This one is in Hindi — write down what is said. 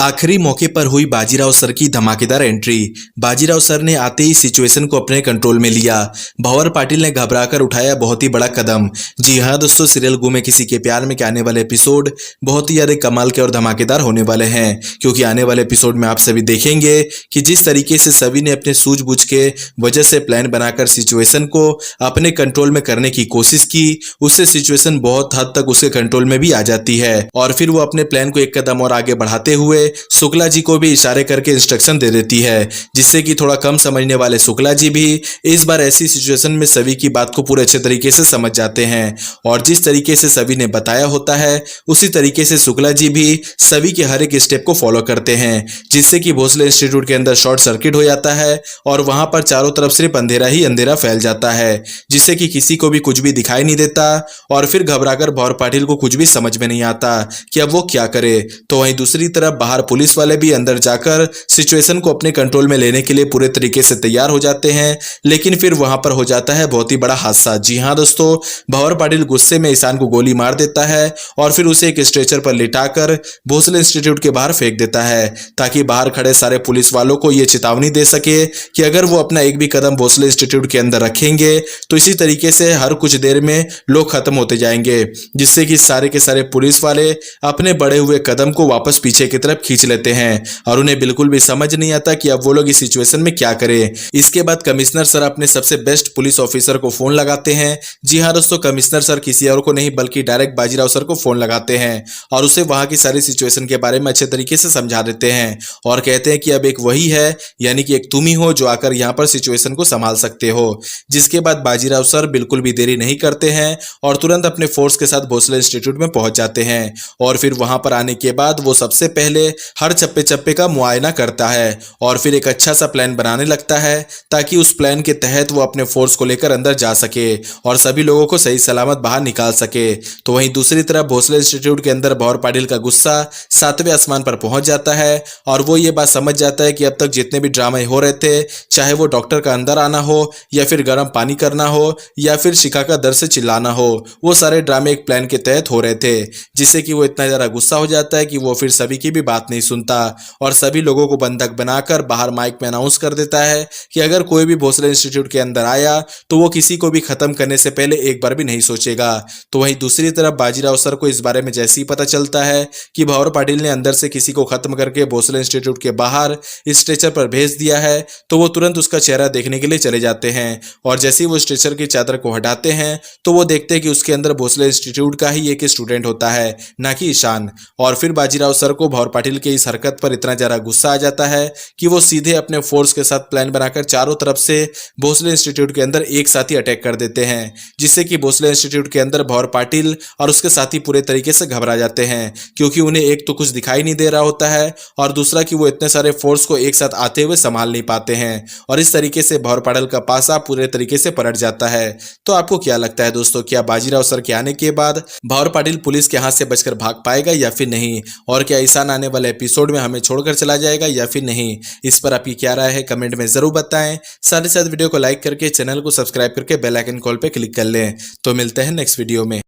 आखिरी मौके पर हुई बाजीराव सर की धमाकेदार एंट्री। बाजीराव सर ने आते ही सिचुएशन को अपने कंट्रोल में लिया। भंवर पाटिल ने घबराकर उठाया बहुत ही बड़ा कदम। जी हाँ दोस्तों, सीरियल गुम है किसी के प्यार में के आने वाले एपिसोड बहुत ही ज्यादा कमाल के और धमाकेदार होने वाले हैं, क्योंकि आने वाले एपिसोड में आप सभी देखेंगे कि जिस तरीके से सभी ने अपने सूझबूझ के वजह से प्लान बनाकर सिचुएशन को अपने कंट्रोल में करने की कोशिश की, उससे सिचुएशन बहुत हद तक उसके कंट्रोल में भी आ जाती है और फिर वो अपने प्लान को एक कदम और आगे बढ़ाते हुए शुक्ला जी को भी इशारे करके इंस्ट्रक्शन दे देती है, जिससे कि थोड़ा कम समझने वाले शुक्ला जी भी इस बार ऐसी सिचुएशन में सभी की बात को पूरे अच्छे तरीके से समझ जाते हैं और जिस तरीके से सभी ने बताया होता है उसी तरीके से शुक्ला जी भी सभी के हर एक स्टेप को फॉलो करते हैं, जिससे कि भोसले इंस्टीट्यूट के अंदर शॉर्ट सर्किट हो जाता है और वहां पर चारों तरफ सिर्फ अंधेरा ही अंधेरा फैल जाता है, जिससे कि किसी को भी कुछ भी दिखाई नहीं देता और फिर घबराकर भंवर पाटिल को कुछ भी समझ में नहीं आता कि अब वो क्या करे। तो वहीं दूसरी तरफ बाहर पुलिस वाले भी अंदर जाकर सिचुएशन को अपने कंट्रोल में लेने के लिए पूरे तरीके से तैयार हो जाते हैं, लेकिन फिर वहां पर हो जाता है बहुत ही बड़ा हादसा। जी हां दोस्तों, भंवर पाटिल गुस्से में ईशान को गोली मार देता है और फिर उसे एक स्ट्रेचर पर लिटाकर भोसले इंस्टीट्यूट के बाहर फेंक देता है, ताकि बाहर खड़े सारे पुलिस वालों को यह चेतावनी दे सके कि अगर वो अपना एक भी कदम भोसले इंस्टीट्यूट के अंदर रखेंगे तो इसी तरीके से हर कुछ देर में लोग खत्म होते जाएंगे, जिससे कि सारे के सारे पुलिस वाले अपने बढ़े हुए कदम को वापस पीछे की तरफ खींच लेते हैं और उन्हें बिल्कुल भी समझ नहीं आता कि अब वो लोग इस सिचुएशन में क्या करें। इसके बाद कमिश्नर सर अपने सबसे बेस्ट पुलिस ऑफिसर को फोन लगाते हैं। जी हाँ दोस्तों, कमिश्नर सर किसी और को नहीं बल्कि डायरेक्ट बाजीराव सर को फोन लगाते हैं और उसे वहां की सारी सिचुएशन के बारे में अच्छे तरीके से समझा देते हैं और कहते हैं कि अब एक वही है, यानी कि एक तुम ही हो जो आकर यहाँ पर सिचुएशन को संभाल सकते हो। जिसके बाद बाजीराव सर बिल्कुल भी देरी नहीं करते हैं और तुरंत अपने फोर्स के साथ भोसले इंस्टीट्यूट में पहुंच जाते हैं और फिर वहां पर आने के बाद वो सबसे पहले हर चप्पे चप्पे का मुआयना करता है और फिर एक अच्छा सा प्लान बनाने लगता है, ताकि उस प्लान के तहत वो अपने फोर्स को लेकर अंदर जा सके और सभी लोगों को सही सलामत बाहर निकाल सके। तो वहीं दूसरी तरफ भोसले इंस्टीट्यूट के अंदर भंवर पाटिल का गुस्सा 7वें आसमान पर पहुंच जाता है और वो ये बात समझ जाता है कि अब तक जितने भी ड्रामे हो रहे थे, चाहे वो डॉक्टर का अंदर आना हो या फिर गर्म पानी करना हो या फिर शिखा का दर से चिल्लाना हो, वो सारे ड्रामे एक प्लान के तहत हो रहे थे, जिससे कि वो इतना ज्यादा गुस्सा हो जाता है कि वो फिर सभी की भी बात नहीं सुनता और सभी लोगों को बंधक बनाकर बाहर माइक में अनाउंस कर देता है कि अगर कोई भी भोसले इंस्टीट्यूट के अंदर आया तो वो किसी को भी खत्म करने से पहले एक बार भी नहीं सोचेगा। तो वहीं दूसरी तरफ बाजीराव सर को इस बारे में जैसे ही पता चलता है कि भंवर पाटिल ने अंदर से किसी को खत्म करके भोसले इंस्टीट्यूट के बाहर स्ट्रेचर पर भेज दिया है, तो वो तुरंत उसका चेहरा देखने के लिए चले जाते हैं और जैसे ही वो स्ट्रेचर की चादर को हटाते हैं तो वो देखते हैं कि उसके अंदर भोसले इंस्टीट्यूट का ही एक स्टूडेंट होता है, ना कि ईशान। और फिर बाजीराव सर को भंवर पाटिल के इस हरकत पर इतना ज्यादा गुस्सा आ जाता है कि वो सीधे अपने फोर्स के साथ प्लान बनाकर चारों तरफ से भोसले इंस्टीट्यूट के अंदर एक साथ ही अटैक कर देते हैं, जिससे कि भोसले इंस्टीट्यूट के अंदर भंवर पाटिल और उसके साथी पूरे तरीके से घबरा जाते हैं, क्योंकि उन्हें एक तो कुछ दिखाई नहीं दे रहा होता है और दूसरा कि वो इतने सारे फोर्स को एक साथ आते हुए संभाल नहीं पाते हैं और इस तरीके से भंवर पाटिल का पासा पूरे तरीके से पलट जाता है। तो आपको क्या लगता है दोस्तों, क्या बाजीराव सर के आने के बाद भंवर पाटिल पुलिस के हाथ से बचकर भाग पाएगा या फिर नहीं, और क्या ईशान आने वाले एपिसोड में हमें छोड़कर चला जाएगा या फिर नहीं? इस पर आपकी क्या राय है कमेंट में जरूर बताएं। साथ ही साथ वीडियो को लाइक करके चैनल को सब्सक्राइब करके बेल आइकन कॉल पे क्लिक कर लें। तो मिलते हैं नेक्स्ट वीडियो में।